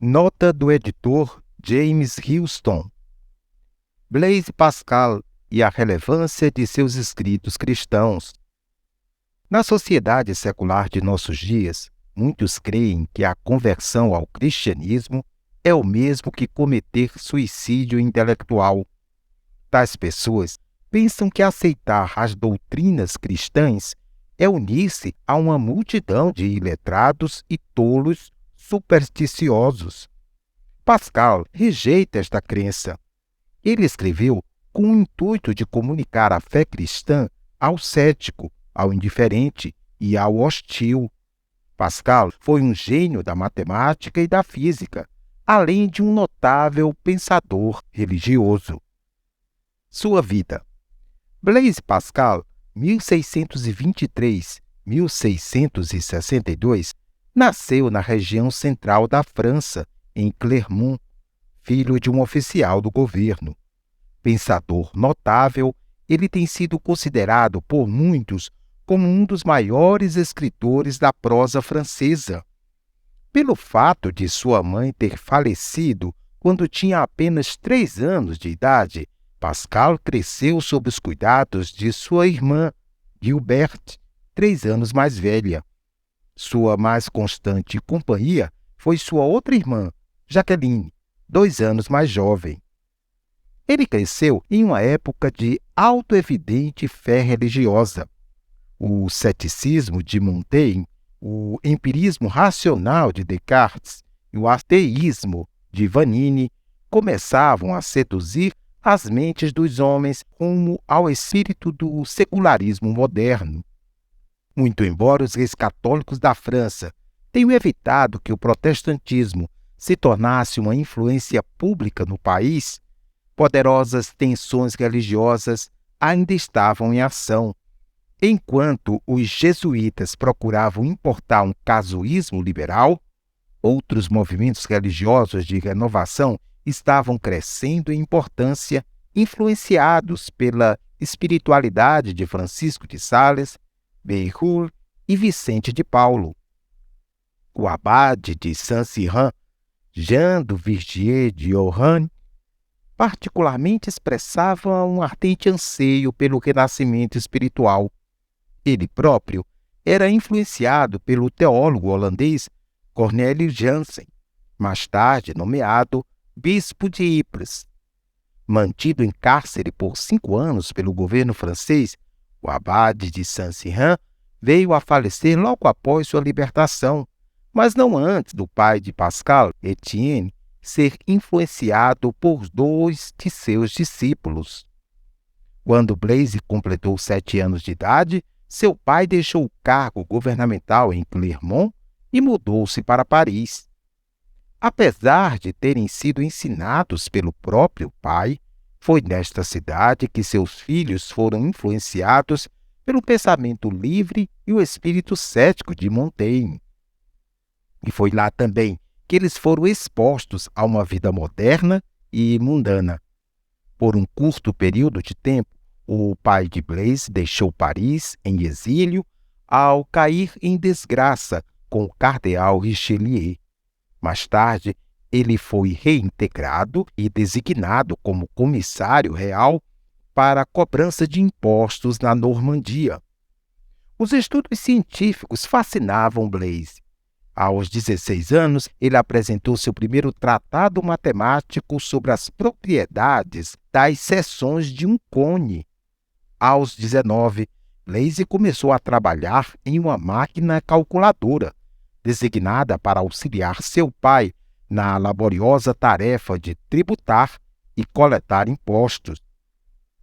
Nota do editor James Houston. Blaise Pascal e a relevância de seus escritos cristãos. Na sociedade secular de nossos dias, muitos creem que a conversão ao cristianismo é o mesmo que cometer suicídio intelectual. Tais pessoas pensam que aceitar as doutrinas cristãs é unir-se a uma multidão de iletrados e tolos supersticiosos. Pascal rejeita esta crença. Ele escreveu com o intuito de comunicar a fé cristã ao cético, ao indiferente e ao hostil. Pascal foi um gênio da matemática e da física, além de um notável pensador religioso. Sua vida. Blaise Pascal, 1623-1662, nasceu na região central da França, em Clermont, filho de um oficial do governo. Pensador notável, ele tem sido considerado por muitos como um dos maiores escritores da prosa francesa. Pelo fato de sua mãe ter falecido quando tinha apenas 3 anos de idade, Pascal cresceu sob os cuidados de sua irmã, Gilberte, 3 anos mais velha. Sua mais constante companhia foi sua outra irmã, Jacqueline, 2 anos mais jovem. Ele cresceu em uma época de autoevidente fé religiosa. O ceticismo de Montaigne, o empirismo racional de Descartes e o ateísmo de Vanini começavam a seduzir as mentes dos homens rumo ao espírito do secularismo moderno. Muito embora os reis católicos da França tenham evitado que o protestantismo se tornasse uma influência pública no país, poderosas tensões religiosas ainda estavam em ação. Enquanto os jesuítas procuravam importar um casuísmo liberal, outros movimentos religiosos de renovação estavam crescendo em importância, influenciados pela espiritualidade de Francisco de Sales, Bérulle e Vicente de Paulo. O abade de Saint-Cyran, Jean du Vigier de Oran, particularmente expressava um ardente anseio pelo renascimento espiritual. Ele próprio era influenciado pelo teólogo holandês Cornelius Jansen, mais tarde nomeado bispo de Ypres. Mantido em cárcere por 5 anos pelo governo francês, o abade de Saint-Cyran veio a falecer logo após sua libertação, mas não antes do pai de Pascal, Etienne, ser influenciado por 2 de seus discípulos. Quando Blaise completou 7 anos de idade, seu pai deixou o cargo governamental em Clermont e mudou-se para Paris. Apesar de terem sido ensinados pelo próprio pai, foi nesta cidade que seus filhos foram influenciados pelo pensamento livre e o espírito cético de Montaigne. E foi lá também que eles foram expostos a uma vida moderna e mundana. Por um curto período de tempo, o pai de Blaise deixou Paris em exílio ao cair em desgraça com o cardeal Richelieu. Mais tarde, ele foi reintegrado e designado como comissário real para a cobrança de impostos na Normandia. Os estudos científicos fascinavam Blaise. Aos 16 anos, ele apresentou seu primeiro tratado matemático sobre as propriedades das seções de um cone. Aos 19, Blaise começou a trabalhar em uma máquina calculadora, designada para auxiliar seu pai na laboriosa tarefa de tributar e coletar impostos.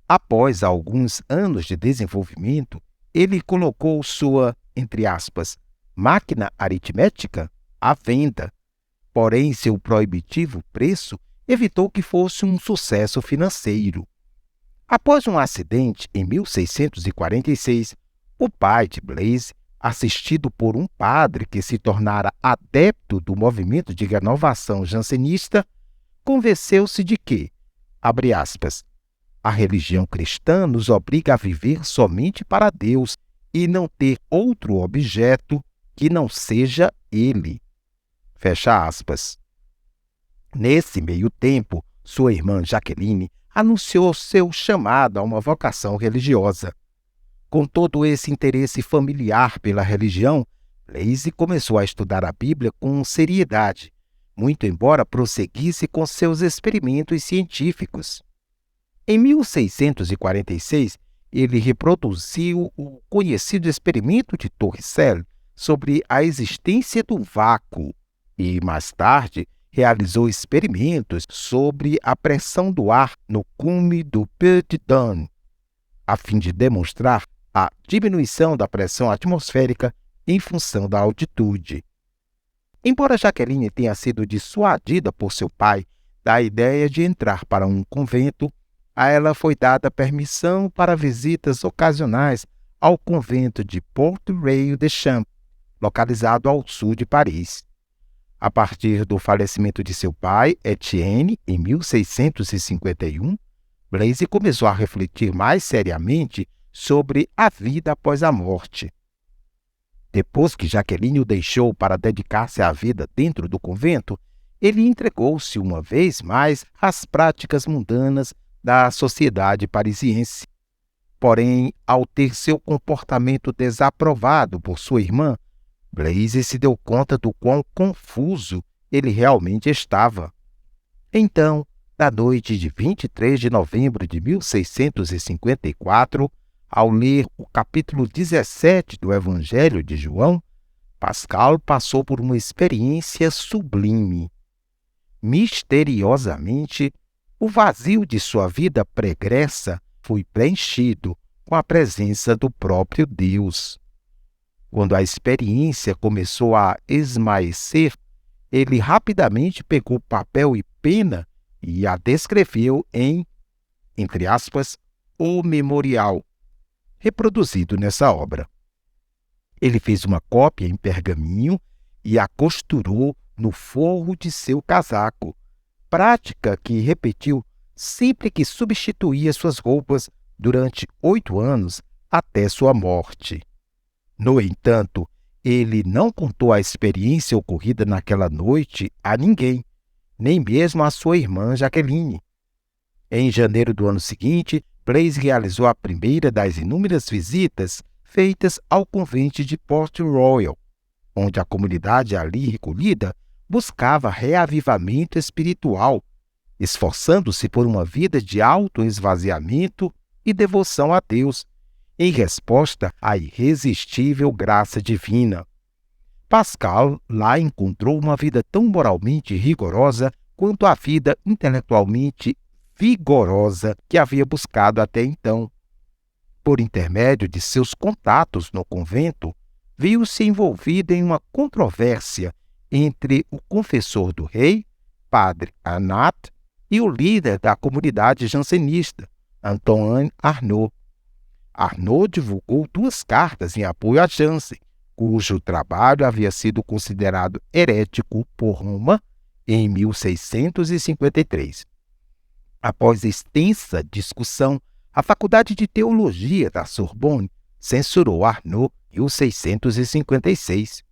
Após alguns anos de desenvolvimento, ele colocou sua, entre aspas, máquina aritmética à venda, porém seu proibitivo preço evitou que fosse um sucesso financeiro. Após um acidente em 1646, o pai de Blaise, assistido por um padre que se tornara adepto do movimento de renovação jansenista, convenceu-se de que, abre aspas, a religião cristã nos obriga a viver somente para Deus e não ter outro objeto que não seja Ele. Fecha aspas. Nesse meio tempo, sua irmã Jaqueline anunciou seu chamado a uma vocação religiosa. Com todo esse interesse familiar pela religião, Blaise começou a estudar a Bíblia com seriedade, muito embora prosseguisse com seus experimentos científicos. Em 1646, ele reproduziu o conhecido experimento de Torricelli sobre a existência do vácuo e, mais tarde, realizou experimentos sobre a pressão do ar no cume do Puy de Dôme, a fim de demonstrar a diminuição da pressão atmosférica em função da altitude. Embora Jaqueline tenha sido dissuadida por seu pai da ideia de entrar para um convento, a ela foi dada permissão para visitas ocasionais ao convento de Port-Royal-des-Champs, localizado ao sul de Paris. A partir do falecimento de seu pai, Etienne, em 1651, Blaise começou a refletir mais seriamente sobre a vida após a morte. Depois que Jaqueline o deixou para dedicar-se à vida dentro do convento, ele entregou-se uma vez mais às práticas mundanas da sociedade parisiense. Porém, ao ter seu comportamento desaprovado por sua irmã, Blaise se deu conta do quão confuso ele realmente estava. Então, na noite de 23 de novembro de 1654, ao ler o capítulo 17 do Evangelho de João, Pascal passou por uma experiência sublime. Misteriosamente, o vazio de sua vida pregressa foi preenchido com a presença do próprio Deus. Quando a experiência começou a esmaecer, ele rapidamente pegou papel e pena e a descreveu em, entre aspas, o memorial, reproduzido nessa obra. Ele fez uma cópia em pergaminho e a costurou no forro de seu casaco, prática que repetiu sempre que substituía suas roupas durante 8 anos até sua morte. No entanto, ele não contou a experiência ocorrida naquela noite a ninguém, nem mesmo a sua irmã Jaqueline. Em janeiro do ano seguinte, Blaise realizou a primeira das inúmeras visitas feitas ao convento de Port-Royal, onde a comunidade ali recolhida buscava reavivamento espiritual, esforçando-se por uma vida de autoesvaziamento e devoção a Deus, em resposta à irresistível graça divina. Pascal lá encontrou uma vida tão moralmente rigorosa quanto a vida intelectualmente vigorosa que havia buscado até então. Por intermédio de seus contatos no convento, viu-se envolvido em uma controvérsia entre o confessor do rei, padre Anat, e o líder da comunidade jansenista, Antoine Arnauld. Arnauld divulgou 2 cartas em apoio a Jansen, cujo trabalho havia sido considerado herético por Roma em 1653. Após extensa discussão, a Faculdade de Teologia da Sorbonne censurou Arnauld em 1656.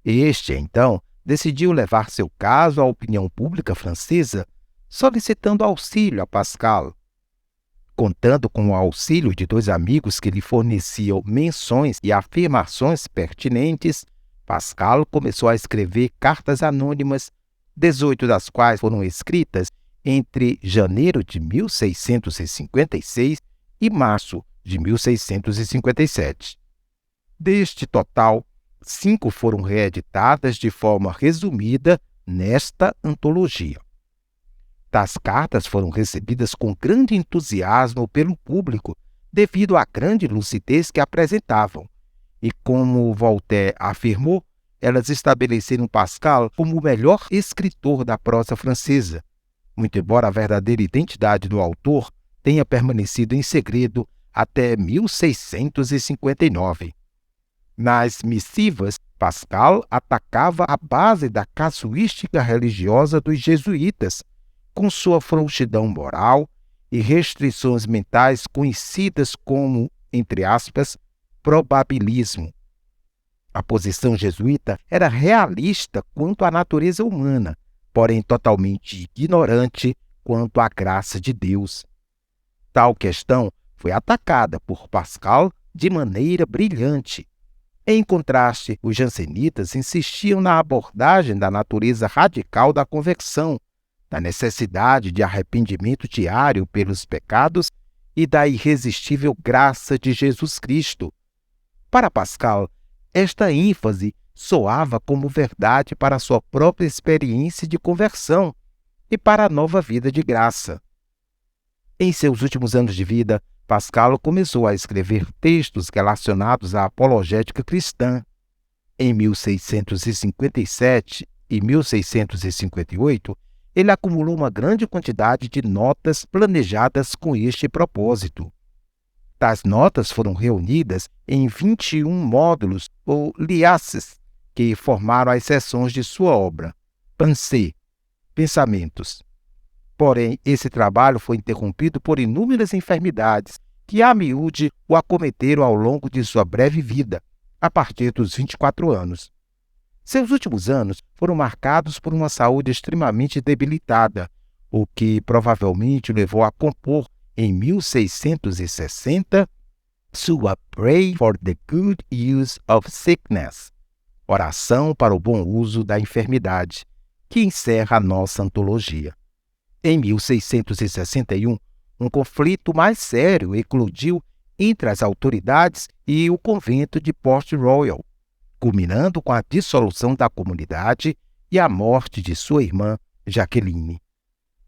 Este, então, decidiu levar seu caso à opinião pública francesa, solicitando auxílio a Pascal. Contando com o auxílio de 2 amigos que lhe forneciam menções e afirmações pertinentes, Pascal começou a escrever cartas anônimas, 18 das quais foram escritas entre janeiro de 1656 e março de 1657. Deste total, 5 foram reeditadas de forma resumida nesta antologia. Tais cartas foram recebidas com grande entusiasmo pelo público devido à grande lucidez que apresentavam, e como Voltaire afirmou, elas estabeleceram Pascal como o melhor escritor da prosa francesa, muito embora a verdadeira identidade do autor tenha permanecido em segredo até 1659. Nas missivas, Pascal atacava a base da casuística religiosa dos jesuítas, com sua frouxidão moral e restrições mentais conhecidas como, entre aspas, probabilismo. A posição jesuíta era realista quanto à natureza humana, porém totalmente ignorante quanto à graça de Deus. Tal questão foi atacada por Pascal de maneira brilhante. Em contraste, os jansenitas insistiam na abordagem da natureza radical da conversão, da necessidade de arrependimento diário pelos pecados e da irresistível graça de Jesus Cristo. Para Pascal, esta ênfase soava como verdade para a sua própria experiência de conversão e para a nova vida de graça. Em seus últimos anos de vida, Pascal começou a escrever textos relacionados à apologética cristã. Em 1657 e 1658, ele acumulou uma grande quantidade de notas planejadas com este propósito. Tais notas foram reunidas em 21 módulos ou liasses, que formaram as seções de sua obra, Pensées, Pensamentos. Porém, esse trabalho foi interrompido por inúmeras enfermidades que a miúde o acometeram ao longo de sua breve vida, a partir dos 24 anos. Seus últimos anos foram marcados por uma saúde extremamente debilitada, o que provavelmente o levou a compor, em 1660, sua Pray for the Good Use of Sickness, Oração para o Bom Uso da Enfermidade, que encerra a nossa antologia. Em 1661, um conflito mais sério eclodiu entre as autoridades e o convento de Port Royal, culminando com a dissolução da comunidade e a morte de sua irmã, Jacqueline.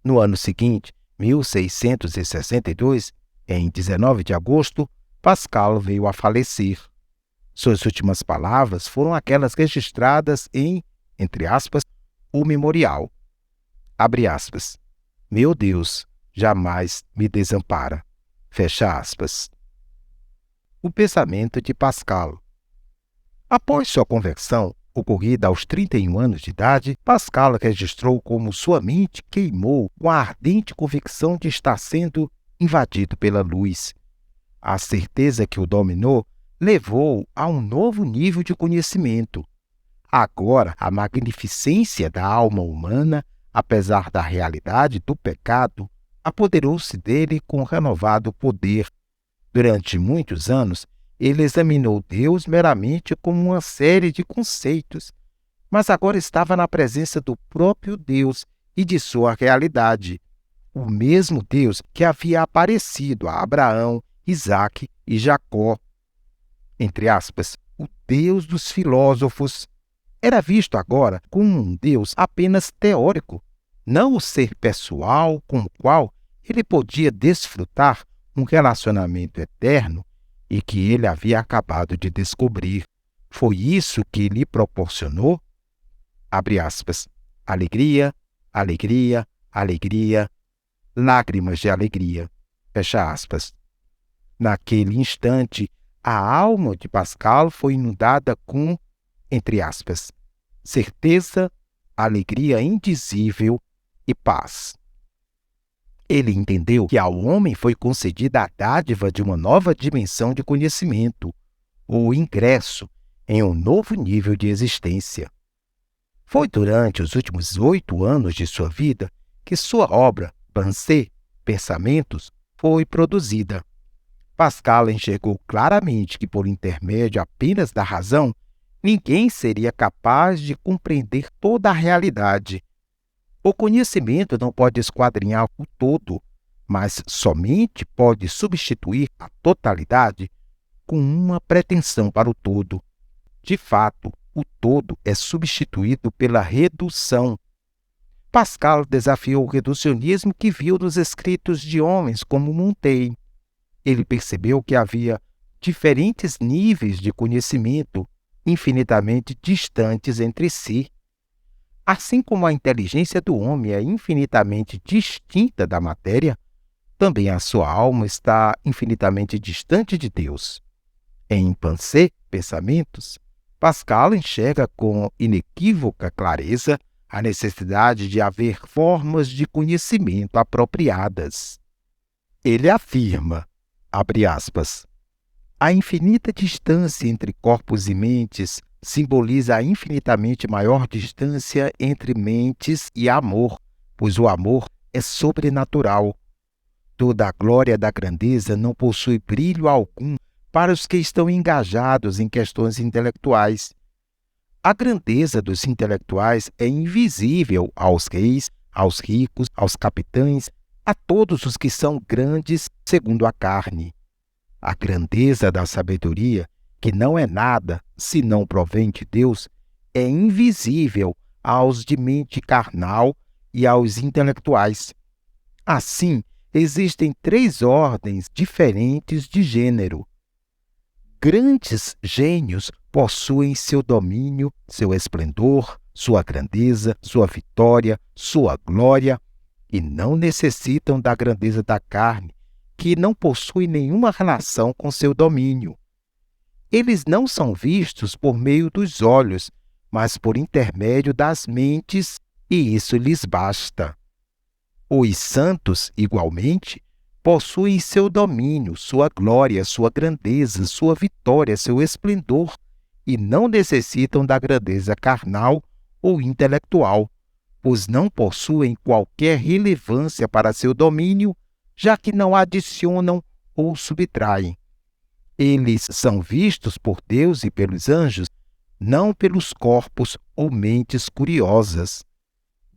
No ano seguinte, 1662, em 19 de agosto, Pascal veio a falecer. Suas últimas palavras foram aquelas registradas em, entre aspas, o memorial. Abre aspas. Meu Deus, jamais me desampara. Fecha aspas. O pensamento de Pascal. Após sua conversão, ocorrida aos 31 anos de idade, Pascal registrou como sua mente queimou com a ardente convicção de estar sendo invadido pela luz. A certeza que o dominou levou-o a um novo nível de conhecimento. Agora, a magnificência da alma humana, apesar da realidade do pecado, apoderou-se dele com renovado poder. Durante muitos anos, ele examinou Deus meramente como uma série de conceitos, mas agora estava na presença do próprio Deus e de sua realidade, o mesmo Deus que havia aparecido a Abraão, Isaque e Jacó. Entre aspas, o Deus dos filósofos era visto agora como um Deus apenas teórico, não o ser pessoal com o qual ele podia desfrutar um relacionamento eterno e que ele havia acabado de descobrir. Foi isso que lhe proporcionou, abre aspas, alegria, alegria, alegria, lágrimas de alegria, fecha aspas. Naquele instante, a alma de Pascal foi inundada com, entre aspas, certeza, alegria indizível e paz. Ele entendeu que ao homem foi concedida a dádiva de uma nova dimensão de conhecimento, o ingresso em um novo nível de existência. Foi durante os últimos 8 anos de sua vida que sua obra, Pensées, Pensamentos, foi produzida. Pascal enxergou claramente que, por intermédio apenas da razão, ninguém seria capaz de compreender toda a realidade. O conhecimento não pode esquadrinhar o todo, mas somente pode substituir a totalidade com uma pretensão para o todo. De fato, o todo é substituído pela redução. Pascal desafiou o reducionismo que viu nos escritos de homens como Montaigne. Ele percebeu que havia diferentes níveis de conhecimento infinitamente distantes entre si. Assim como a inteligência do homem é infinitamente distinta da matéria, também a sua alma está infinitamente distante de Deus. Em Pensées, Pensamentos, Pascal enxerga com inequívoca clareza a necessidade de haver formas de conhecimento apropriadas. Ele afirma, abre aspas, a infinita distância entre corpos e mentes simboliza a infinitamente maior distância entre mentes e amor, pois o amor é sobrenatural. Toda a glória da grandeza não possui brilho algum para os que estão engajados em questões intelectuais. A grandeza dos intelectuais é invisível aos reis, aos ricos, aos capitães, a todos os que são grandes segundo a carne. A grandeza da sabedoria, que não é nada se não provém de Deus, é invisível aos de mente carnal e aos intelectuais. Assim, existem 3 ordens diferentes de gênero. Grandes gênios possuem seu domínio, seu esplendor, sua grandeza, sua vitória, sua glória, e não necessitam da grandeza da carne, que não possui nenhuma relação com seu domínio. Eles não são vistos por meio dos olhos, mas por intermédio das mentes, e isso lhes basta. Os santos, igualmente, possuem seu domínio, sua glória, sua grandeza, sua vitória, seu esplendor, e não necessitam da grandeza carnal ou intelectual, pois não possuem qualquer relevância para seu domínio, já que não adicionam ou subtraem. Eles são vistos por Deus e pelos anjos, não pelos corpos ou mentes curiosas.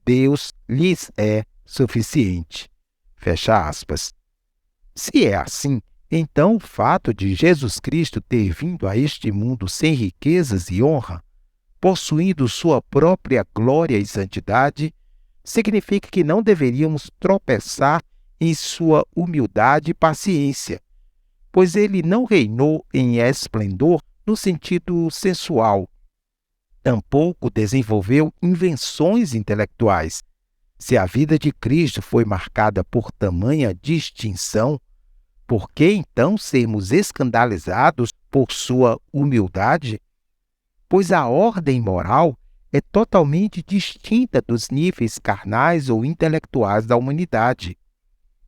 Deus lhes é suficiente. Fecha aspas. Se é assim, então o fato de Jesus Cristo ter vindo a este mundo sem riquezas e honra, possuindo sua própria glória e santidade, significa que não deveríamos tropeçar em sua humildade e paciência, pois ele não reinou em esplendor no sentido sensual. Tampouco desenvolveu invenções intelectuais. Se a vida de Cristo foi marcada por tamanha distinção, por que então sermos escandalizados por sua humildade? Pois a ordem moral é totalmente distinta dos níveis carnais ou intelectuais da humanidade.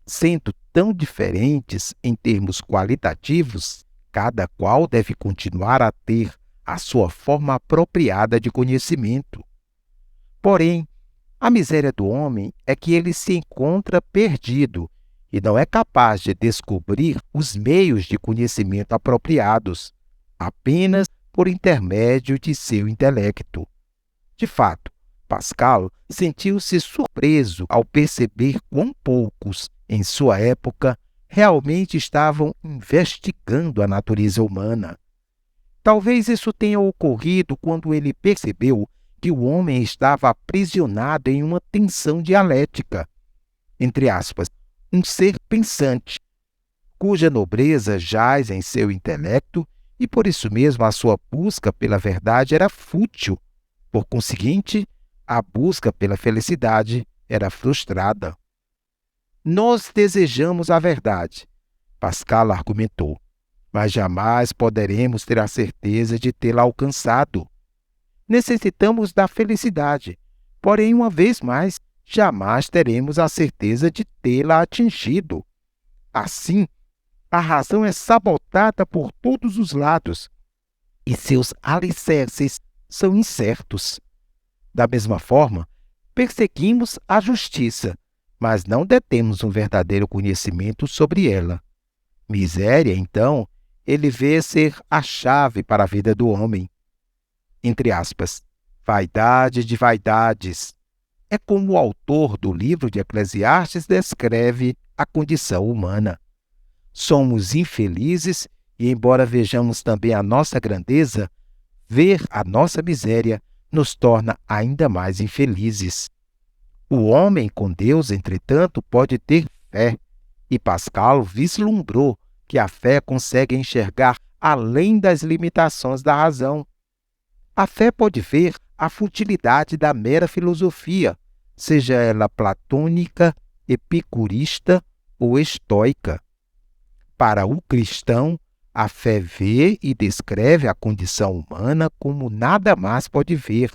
Sendo tão diferentes em termos qualitativos, cada qual deve continuar a ter a sua forma apropriada de conhecimento. Porém, a miséria do homem é que ele se encontra perdido e não é capaz de descobrir os meios de conhecimento apropriados, apenas por intermédio de seu intelecto. De fato, Pascal sentiu-se surpreso ao perceber quão poucos, em sua época, realmente estavam investigando a natureza humana. Talvez isso tenha ocorrido quando ele percebeu que o homem estava aprisionado em uma tensão dialética, entre aspas, um ser pensante, cuja nobreza jaz em seu intelecto e por isso mesmo a sua busca pela verdade era fútil. Por conseguinte, a busca pela felicidade era frustrada. Nós desejamos a verdade, Pascal argumentou, mas jamais poderemos ter a certeza de tê-la alcançado. Necessitamos da felicidade, porém, uma vez mais, jamais teremos a certeza de tê-la atingido. Assim, a razão é sabotada por todos os lados e seus alicerces são incertos. Da mesma forma, perseguimos a justiça, mas não detemos um verdadeiro conhecimento sobre ela. Miséria, então, ele vê ser a chave para a vida do homem. Entre aspas, vaidade de vaidades. É como o autor do livro de Eclesiastes descreve a condição humana. Somos infelizes e, embora vejamos também a nossa grandeza, ver a nossa miséria nos torna ainda mais infelizes. O homem com Deus, entretanto, pode ter fé, e Pascal vislumbrou que a fé consegue enxergar além das limitações da razão. A fé pode ver a futilidade da mera filosofia, seja ela platônica, epicurista ou estoica. Para o cristão, a fé vê e descreve a condição humana como nada mais pode ver.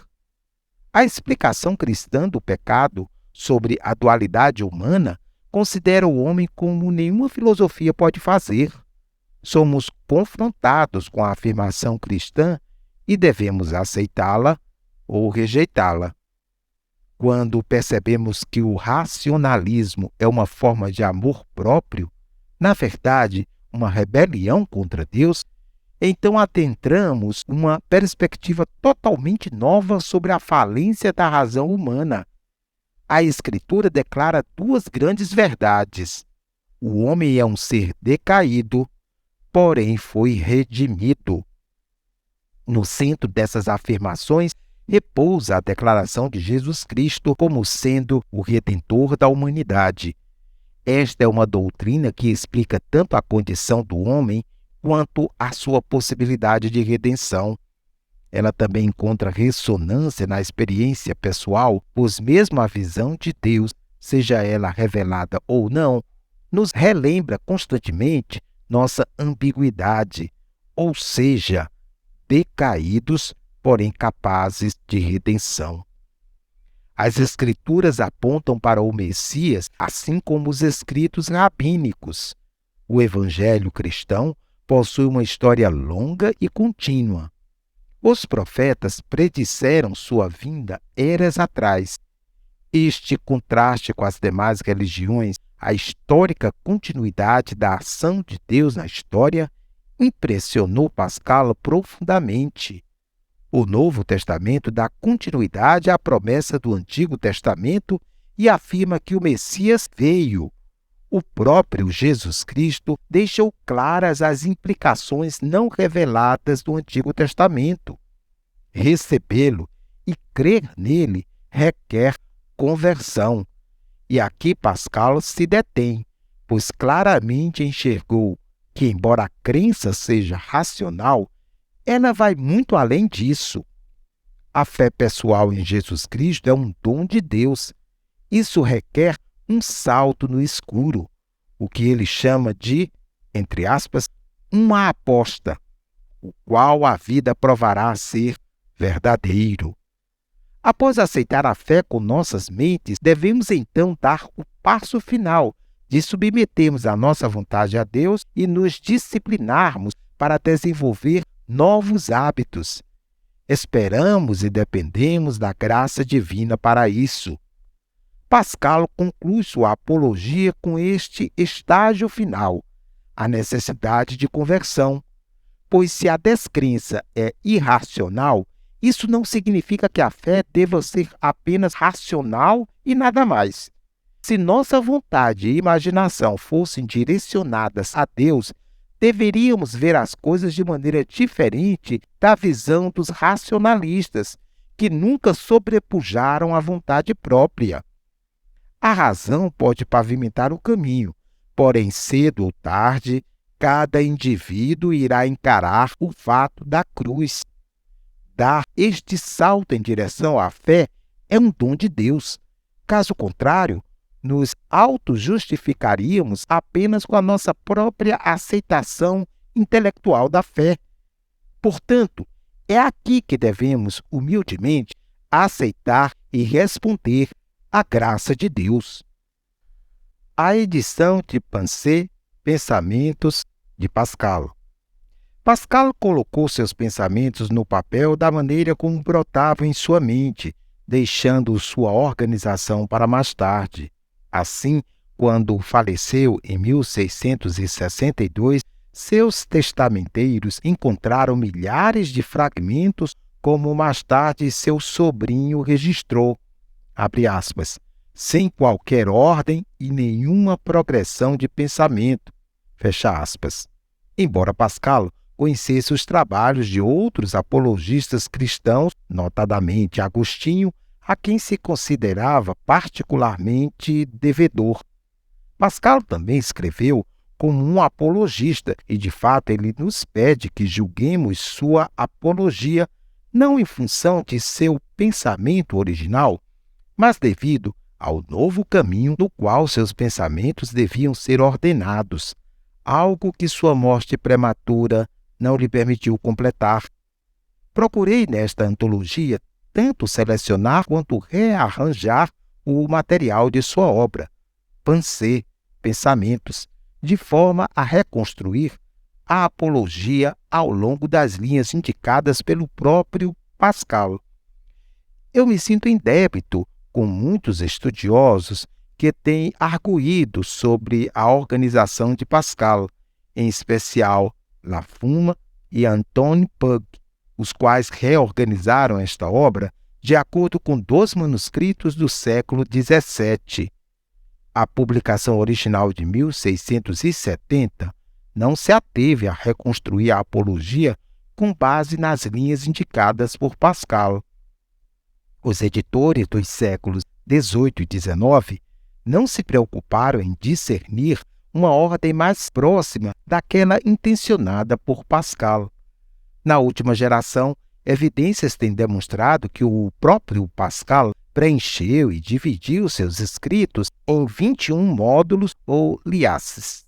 A explicação cristã do pecado sobre a dualidade humana considera o homem como nenhuma filosofia pode fazer. Somos confrontados com a afirmação cristã e devemos aceitá-la ou rejeitá-la. Quando percebemos que o racionalismo é uma forma de amor próprio, na verdade, uma rebelião contra Deus, então adentramos uma perspectiva totalmente nova sobre a falência da razão humana. A Escritura declara duas grandes verdades. O homem é um ser decaído, porém foi redimido. No centro dessas afirmações repousa a declaração de Jesus Cristo como sendo o Redentor da humanidade. Esta é uma doutrina que explica tanto a condição do homem quanto a sua possibilidade de redenção. Ela também encontra ressonância na experiência pessoal, pois mesmo a visão de Deus, seja ela revelada ou não, nos relembra constantemente nossa ambiguidade, ou seja, decaídos, porém capazes de redenção. As Escrituras apontam para o Messias, assim como os escritos rabínicos. O Evangelho cristão possui uma história longa e contínua. Os profetas predisseram sua vinda eras atrás. Este contraste com as demais religiões, a histórica continuidade da ação de Deus na história, impressionou Pascal profundamente. O Novo Testamento dá continuidade à promessa do Antigo Testamento e afirma que o Messias veio. O próprio Jesus Cristo deixou claras as implicações não reveladas do Antigo Testamento. Recebê-lo e crer nele requer conversão. E aqui Pascal se detém, pois claramente enxergou que, embora a crença seja racional, ela vai muito além disso. A fé pessoal em Jesus Cristo é um dom de Deus. Isso requer um salto no escuro, o que ele chama de, entre aspas, uma aposta, o qual a vida provará ser verdadeiro. Após aceitar a fé com nossas mentes, devemos então dar o passo final de submetermos a nossa vontade a Deus e nos disciplinarmos para desenvolver novos hábitos. Esperamos e dependemos da graça divina para isso. Pascal conclui sua apologia com este estágio final, a necessidade de conversão, pois se a descrença é irracional, isso não significa que a fé deva ser apenas racional e nada mais. Se nossa vontade e imaginação fossem direcionadas a Deus, deveríamos ver as coisas de maneira diferente da visão dos racionalistas, que nunca sobrepujaram a vontade própria. A razão pode pavimentar o caminho, porém, cedo ou tarde, cada indivíduo irá encarar o fato da cruz. Dar este salto em direção à fé é um dom de Deus. Caso contrário, nos auto-justificaríamos apenas com a nossa própria aceitação intelectual da fé. Portanto, é aqui que devemos, humildemente, aceitar e responder à graça de Deus. A edição de Pensées, Pensamentos, de Pascal. Pascal colocou seus pensamentos no papel da maneira como brotavam em sua mente, deixando sua organização para mais tarde. Assim, quando faleceu em 1662, seus testamenteiros encontraram milhares de fragmentos, como mais tarde seu sobrinho registrou, abre aspas, sem qualquer ordem e nenhuma progressão de pensamento, fecha aspas. Embora Pascal conhecesse os trabalhos de outros apologistas cristãos, notadamente Agostinho, a quem se considerava particularmente devedor. Pascal também escreveu como um apologista e, de fato, ele nos pede que julguemos sua apologia não em função de seu pensamento original, mas devido ao novo caminho no qual seus pensamentos deviam ser ordenados, algo que sua morte prematura não lhe permitiu completar. Procurei nesta antologia tanto selecionar quanto rearranjar o material de sua obra, Pensées, Pensamentos, de forma a reconstruir a apologia ao longo das linhas indicadas pelo próprio Pascal. Eu me sinto em débito com muitos estudiosos que têm arguído sobre a organização de Pascal, em especial Lafuma e Antoine Pug, os quais reorganizaram esta obra de acordo com 2 manuscritos do século XVII. A publicação original de 1670 não se ateve a reconstruir a apologia com base nas linhas indicadas por Pascal. Os editores dos séculos XVIII e XIX não se preocuparam em discernir uma ordem mais próxima daquela intencionada por Pascal. Na última geração, evidências têm demonstrado que o próprio Pascal preencheu e dividiu seus escritos em 21 módulos ou liasses.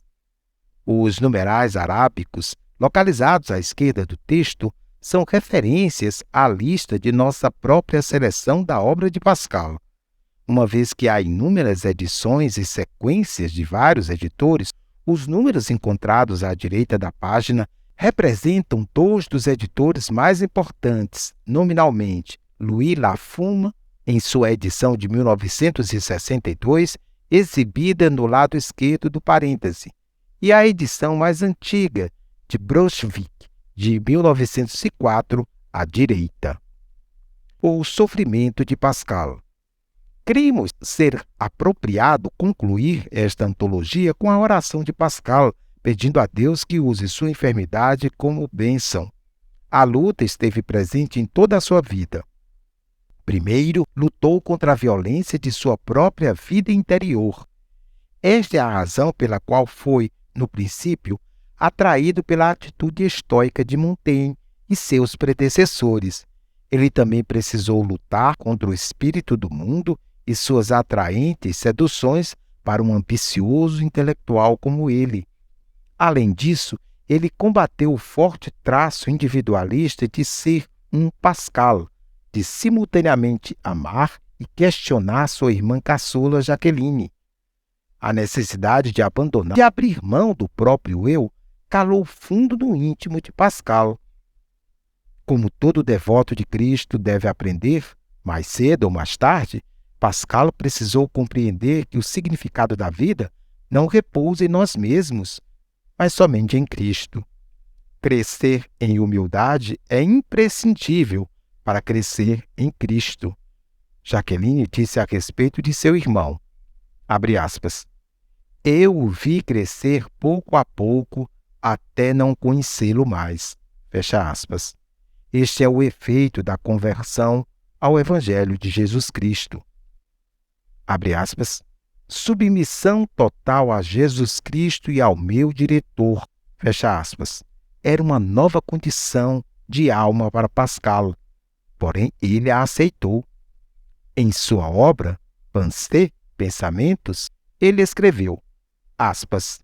Os numerais arábicos, localizados à esquerda do texto, são referências à lista de nossa própria seleção da obra de Pascal. Uma vez que há inúmeras edições e sequências de vários editores, os números encontrados à direita da página representam 2 dos editores mais importantes, nominalmente Louis Lafuma, em sua edição de 1962, exibida no lado esquerdo do parêntese, e a edição mais antiga, de Brunswick, de 1904, à direita. O sofrimento de Pascal. Cremos ser apropriado concluir esta antologia com a oração de Pascal, pedindo a Deus que use sua enfermidade como bênção. A luta esteve presente em toda a sua vida. Primeiro, lutou contra a violência de sua própria vida interior. Esta é a razão pela qual foi, no princípio, atraído pela atitude estoica de Montaigne e seus predecessores. Ele também precisou lutar contra o espírito do mundo e suas atraentes seduções para um ambicioso intelectual como ele. Além disso, ele combateu o forte traço individualista de ser um Pascal, de simultaneamente amar e questionar sua irmã caçula Jaqueline. A necessidade de abandonar e abrir mão do próprio eu calou fundo no íntimo de Pascal. Como todo devoto de Cristo deve aprender, mais cedo ou mais tarde, Pascal precisou compreender que o significado da vida não repousa em nós mesmos, mas somente em Cristo. Crescer em humildade é imprescindível para crescer em Cristo. Jaqueline disse a respeito de seu irmão, abre aspas, eu o vi crescer pouco a pouco até não conhecê-lo mais, fecha aspas. Este é o efeito da conversão ao Evangelho de Jesus Cristo. Abre aspas, submissão total a Jesus Cristo e ao meu diretor, fecha aspas. Era uma nova condição de alma para Pascal, porém ele a aceitou. Em sua obra, Pensées, Pensamentos, ele escreveu, aspas,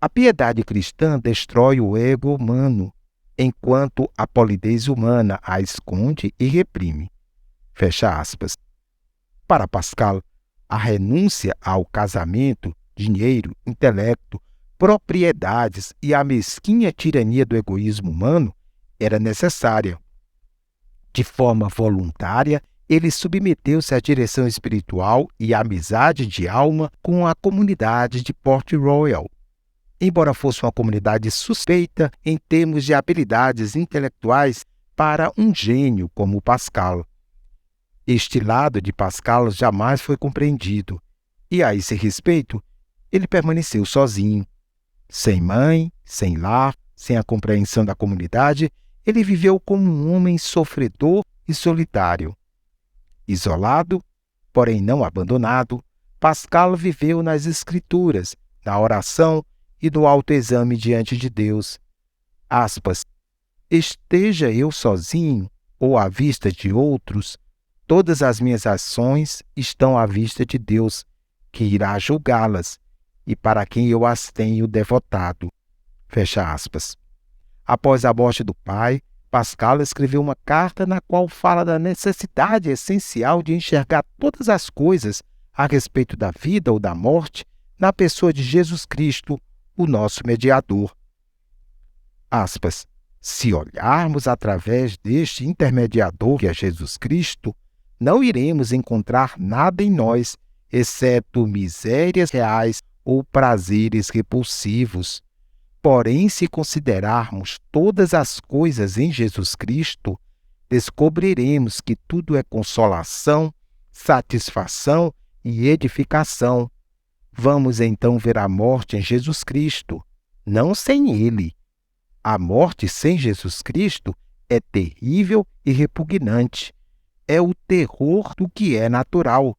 a piedade cristã destrói o ego humano, enquanto a polidez humana a esconde e reprime. Fecha aspas. Para Pascal, a renúncia ao casamento, dinheiro, intelecto, propriedades e a mesquinha tirania do egoísmo humano era necessária. De forma voluntária, ele submeteu-se à direção espiritual e à amizade de alma com a comunidade de Port Royal. Embora fosse uma comunidade suspeita em termos de habilidades intelectuais para um gênio como Pascal. Este lado de Pascal jamais foi compreendido, e a esse respeito, ele permaneceu sozinho. Sem mãe, sem lar, sem a compreensão da comunidade, ele viveu como um homem sofredor e solitário. Isolado, porém não abandonado, Pascal viveu nas Escrituras, na oração e no autoexame diante de Deus. Aspas, esteja eu sozinho ou à vista de outros, todas as minhas ações estão à vista de Deus, que irá julgá-las, e para quem eu as tenho devotado. Fecha aspas. Após a morte do pai, Pascal escreveu uma carta na qual fala da necessidade essencial de enxergar todas as coisas a respeito da vida ou da morte na pessoa de Jesus Cristo, o nosso mediador. Aspas. Se olharmos através deste intermediador que é Jesus Cristo, não iremos encontrar nada em nós, exceto misérias reais ou prazeres repulsivos. Porém, se considerarmos todas as coisas em Jesus Cristo, descobriremos que tudo é consolação, satisfação e edificação. Vamos então ver a morte em Jesus Cristo, não sem Ele. A morte sem Jesus Cristo é terrível e repugnante. É o terror do que é natural.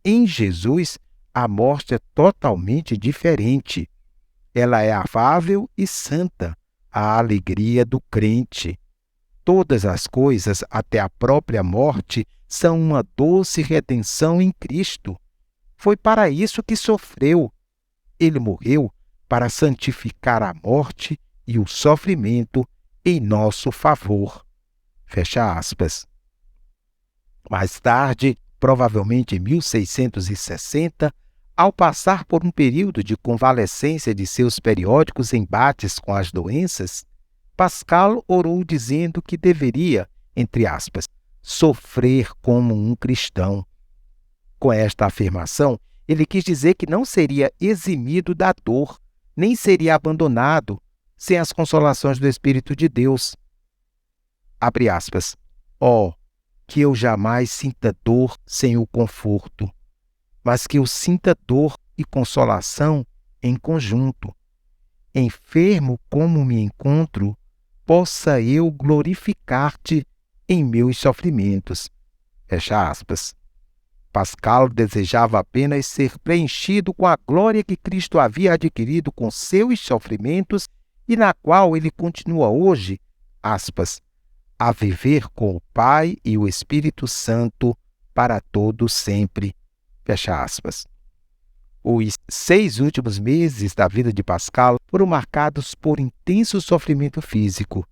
Em Jesus, a morte é totalmente diferente. Ela é afável e santa, a alegria do crente. Todas as coisas, até a própria morte, são uma doce redenção em Cristo. Foi para isso que sofreu. Ele morreu para santificar a morte e o sofrimento em nosso favor. Fecha aspas. Mais tarde, provavelmente em 1660, ao passar por um período de convalescência de seus periódicos embates com as doenças, Pascal orou dizendo que deveria, entre aspas, sofrer como um cristão. Com esta afirmação, ele quis dizer que não seria eximido da dor, nem seria abandonado sem as consolações do Espírito de Deus. Abre aspas. Oh, que eu jamais sinta dor sem o conforto, mas que eu sinta dor e consolação em conjunto. Enfermo como me encontro, possa eu glorificar-te em meus sofrimentos. Fecha aspas. Pascal desejava apenas ser preenchido com a glória que Cristo havia adquirido com seus sofrimentos e na qual ele continua hoje, aspas, a viver com o Pai e o Espírito Santo para todo sempre. Fecha aspas. Os 6 últimos meses da vida de Pascal foram marcados por intenso sofrimento físico.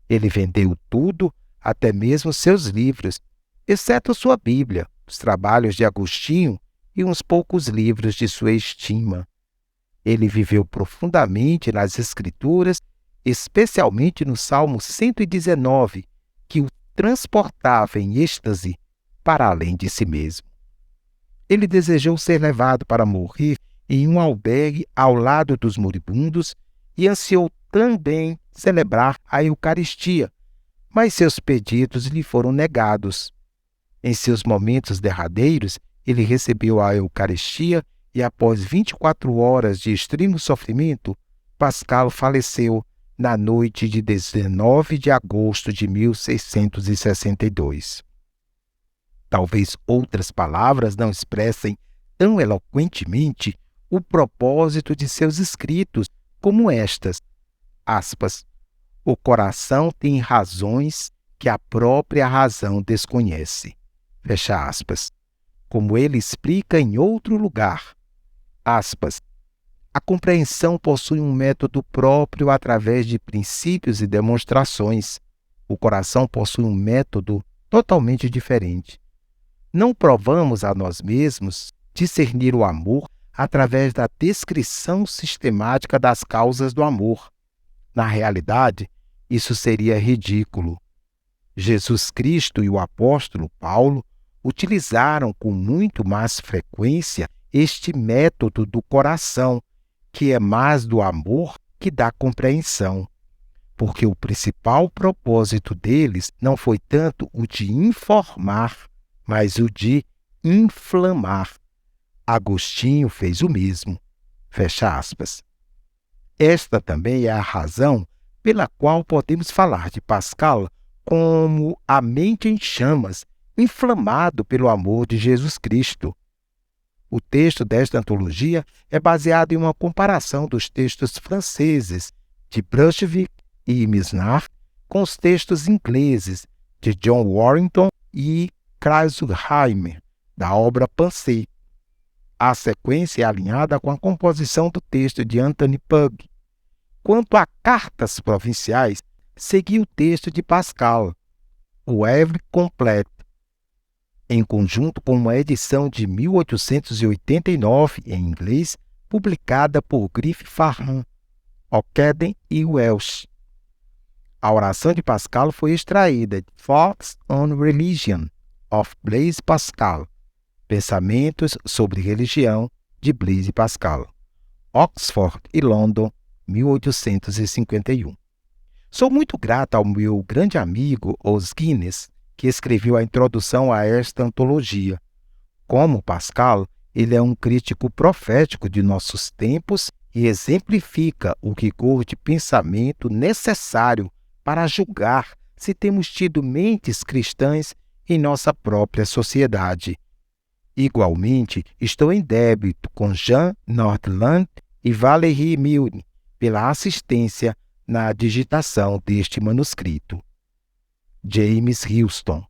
Ele vendeu tudo, até mesmo seus livros, exceto sua Bíblia, os trabalhos de Agostinho e uns poucos livros de sua estima. Ele viveu profundamente nas Escrituras, especialmente no Salmo 119, que o transportava em êxtase para além de si mesmo. Ele desejou ser levado para morrer em um albergue ao lado dos moribundos e ansiou também celebrar a Eucaristia, mas seus pedidos lhe foram negados. Em seus momentos derradeiros, ele recebeu a Eucaristia e, após 24 horas de extremo sofrimento, Pascal faleceu na noite de 19 de agosto de 1662. Talvez outras palavras não expressem tão eloquentemente o propósito de seus escritos como estas, aspas, o coração tem razões que a própria razão desconhece, fecha aspas, como ele explica em outro lugar, aspas, a compreensão possui um método próprio através de princípios e demonstrações. O coração possui um método totalmente diferente. Não provamos a nós mesmos discernir o amor através da descrição sistemática das causas do amor. Na realidade, isso seria ridículo. Jesus Cristo e o apóstolo Paulo utilizaram com muito mais frequência este método do coração, que é mais do amor que da compreensão, porque o principal propósito deles não foi tanto o de informar, mas o de inflamar. Agostinho fez o mesmo. Fecha aspas. Esta também é a razão pela qual podemos falar de Pascal como a mente em chamas, inflamado pelo amor de Jesus Cristo. O texto desta antologia é baseado em uma comparação dos textos franceses de Brunswick e Misnar com os textos ingleses de John Warrington e Kreislheimer, da obra Pensée. A sequência é alinhada com a composição do texto de Anthony Pugh. Quanto a cartas provinciais, segui o texto de Pascal, o Œuvre complète, em conjunto com uma edição de 1889 em inglês, publicada por Griff Farhan, Ockenden e Welsh. A oração de Pascal foi extraída de Thoughts on Religion, of Blaise Pascal, Pensamentos sobre Religião, de Blaise Pascal, Oxford e London, 1851. Sou muito grato ao meu grande amigo Os Guinness, que escreveu a introdução a esta antologia. Como Pascal, ele é um crítico profético de nossos tempos e exemplifica o rigor de pensamento necessário para julgar se temos tido mentes cristãs em nossa própria sociedade. Igualmente, estou em débito com Jean Nordland e Valérie Milne pela assistência na digitação deste manuscrito. James Houston.